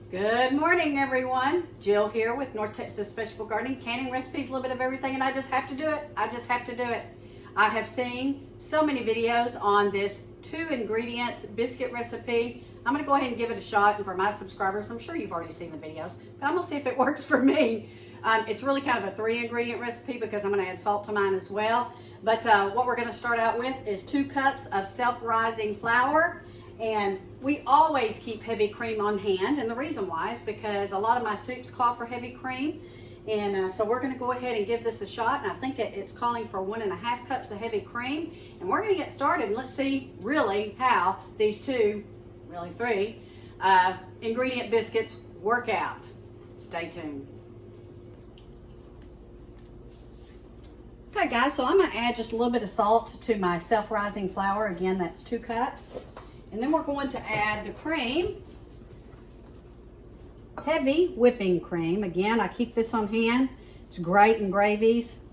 Good morning, everyone. Jill here with North Texas Vegetable Gardening, canning recipes, a little bit of everything, and I just have to do it. I have seen so many videos on this 2-ingredient biscuit recipe. I'm going to go ahead and give it a shot, and for my subscribers, I'm sure you've already seen the videos, but I'm going to see if it works for me. It's really kind of a 3-ingredient recipe because I'm going to add salt to mine as well. But what we're going to start out with is 2 cups of self-rising flour. And we always keep heavy cream on hand, and the reason why is because a lot of my soups call for heavy cream, and so we're going to go ahead and give this a shot. And I think it's calling for 1.5 cups of heavy cream, and we're going to get started. And let's see really how these 3 ingredient biscuits work out. Stay tuned. Okay guys, so I'm going to add just a little bit of salt to my self-rising flour. Again, that's 2 cups. And then we're going to add the cream, heavy whipping cream. Again, I keep this on hand. It's great in gravies.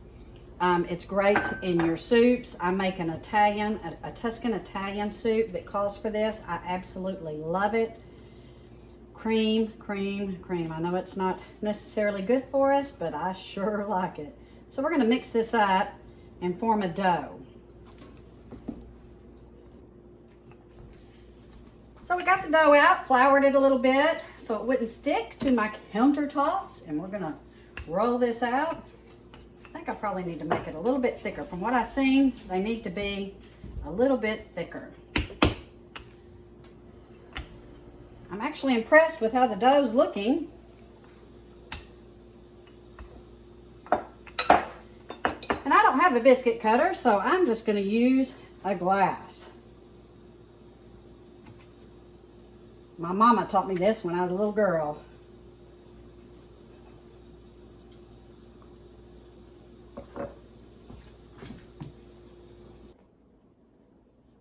It's great in your soups. I make an a Tuscan Italian soup that calls for this. I absolutely love it. Cream, cream, cream. I know it's not necessarily good for us, but I sure like it. So we're going to mix this up and form a dough. So we got the dough out, floured it a little bit so it wouldn't stick to my countertops, and we're gonna roll this out. I think I probably need to make it a little bit thicker. From what I've seen, they need to be a little bit thicker. I'm actually impressed with how the dough's looking. And I don't have a biscuit cutter, so I'm just gonna use a glass. My mama taught me this when I was a little girl.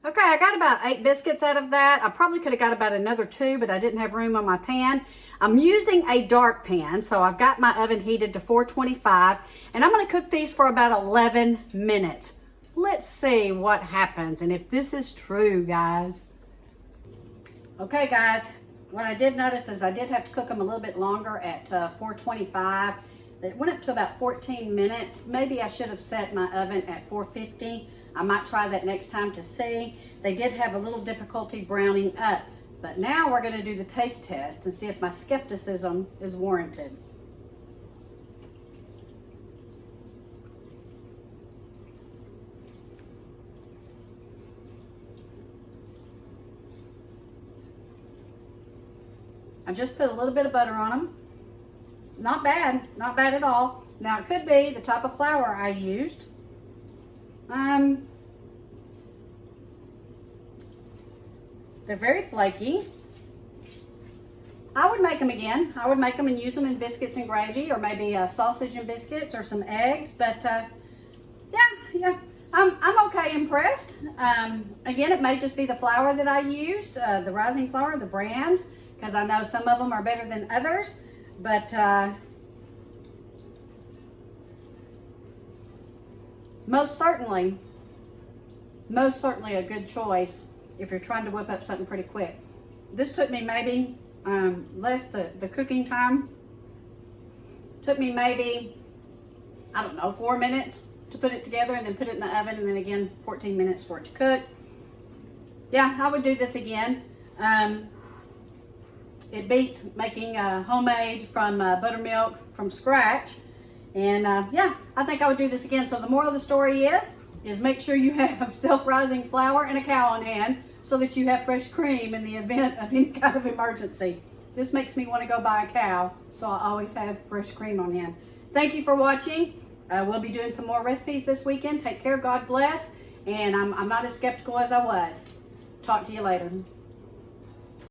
Okay, I got about 8 biscuits out of that. I probably could have got about another 2, but I didn't have room on my pan. I'm using a dark pan, so I've got my oven heated to 425, and I'm going to cook these for about 11 minutes. Let's see what happens and if this is true, guys. Okay guys, what I did notice is I did have to cook them a little bit longer at 425. It went up to about 14 minutes. Maybe I should have set my oven at 450. I might try that next time to see. They did have a little difficulty browning up. But now we're going to do the taste test and see if my skepticism is warranted. I just put a little bit of butter on them. Not bad at all. Now it could be the type of flour I used. They're very flaky. I would make them again. I would make them and use them in biscuits and gravy, or maybe sausage and biscuits, or some eggs. But yeah, I'm okay impressed. Again, it may just be the flour that I used, the rising flour, the brand, because I know some of them are better than others, but most certainly a good choice if you're trying to whip up something pretty quick. This took me maybe less the cooking time. Took me maybe, I don't know, 4 minutes to put it together and then put it in the oven, and then again 14 minutes for it to cook. Yeah, I would do this again. It beats making homemade from buttermilk from scratch. And yeah, I think I would do this again. So the moral of the story is make sure you have self-rising flour and a cow on hand so that you have fresh cream in the event of any kind of emergency. This makes me want to go buy a cow, so I always have fresh cream on hand. Thank you for watching. We'll be doing some more recipes this weekend. Take care, God bless. And I'm not as skeptical as I was. Talk to you later.